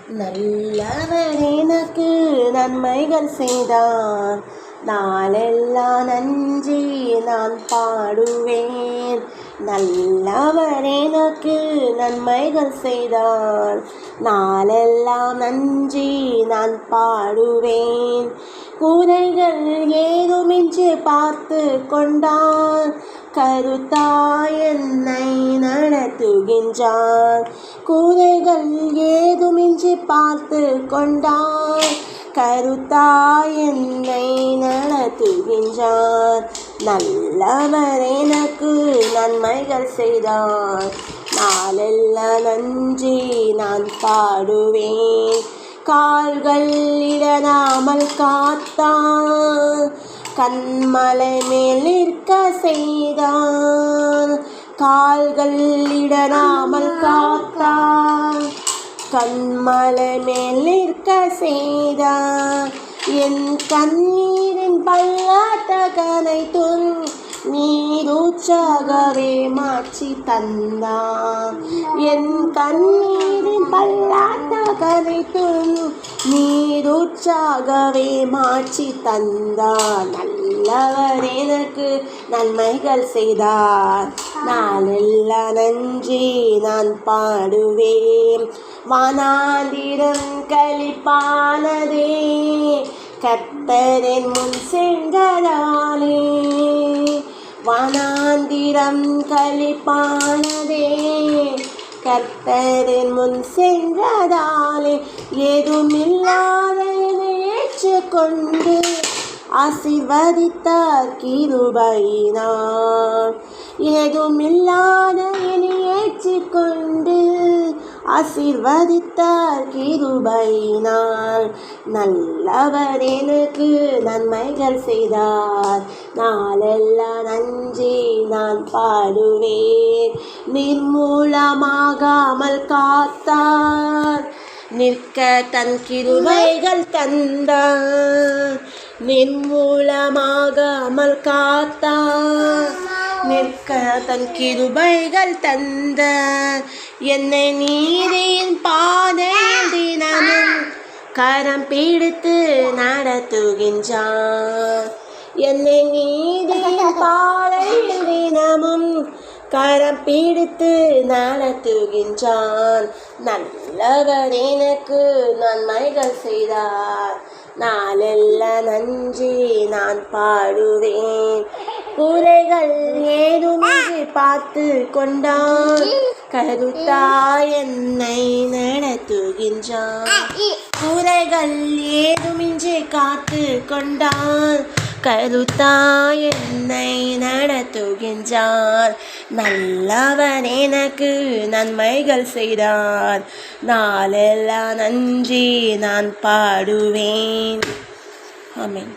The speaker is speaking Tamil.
நல்லவர் எனக்கு நன்மைகள் செய்தார், நாளெல்லாம் நன்றி நான் பாடுவேன். நல்லவர் எனக்கு நன்மைகள் செய்தார், நாளெல்லாம் நன்றி நான் பாடுவேன். குறைகள் ஏதுமின்றி பார்த்து கொண்டார், கருத்தாய் என்னை நடத்துகின்றார். குறைகள் ஏதுமின்றி பார்த்து கொண்டார், கருத்தாய் என்னை நடத்துகின்றார். நல்லவர் எனக்கு நன்மைகள் செய்தார், நாளெல்லாம் நன்றி நான் பாடுவேன். கால்கள் இடராமல் காத்தார், கண்மலை மேல் நிற்க செய்தார். கால்கள் இடராமல் காத்தார், கண்மலை மேல் நிற்க செய்தார். என் கண்ணீரின் பள்ளத்தகனை நீரூற்றாகவே மாற்றி தந்தார். என் கண்ணீரின் பள்ளத்தகனை நீரூற்றாகவே மாற்றி தந்தார். நல்லவர் எனக்கு நன்மைகள் செய்தார், நாளெல்லாம் நன்றி நான் பாடுவேன். வானாந்திரம் களிப்பானதே, கர்த்தரின் முன் சென்றதாலே. வானாந்திரம் களிப்பானதே, கர்த்தரின் முன் சென்றதாலே. ஏதுமில்லாத ஏற்றுக்கொண்டு ஆசீர்வதித்தார் கிருபையினார். ஏதுமில்லாத ஏற்றுக்கொண்டு ஆசீர்வதித்தார் கிருபையினார். நல்லவர் எனக்கு நன்மைகள் செய்தார், நாளெல்லாம் நன்றி நான் பாடுவேன். நிர்மூலமாகாமல் காத்தார், நிற்க தன் கிருபைகள் தந்தார். நிர்மூலமாகாமல் காத்தார், நிற்க தன் கிருபைகள் தந்த. என்னை நீரின் பாதையில் தினமும் கரம் பிடித்து நடத்துகின்றார். என்னை நீரின் பாதையில் தினமும் கரம் பிடித்து நடத்துகின்றான். நல்லவர் எனக்கு நன்மைகள் செய்தார், நாளெல்லாம் நன்றி நான் பாடுவேன். குறைகள் ஏதுமின்றி பார்த்து கொண்டான், கருத்தாய் என்னை நடத்துகின்றான். குறைகள் ஏதுமின்றி காத்து கொண்டான், கருத்தாய் என்னை நடத்துகின்றார். நல்லவர் எனக்கு நன்மைகள் செய்தார், நாளெல்லாம் நன்றி நான் பாடுவேன். ஆமென்.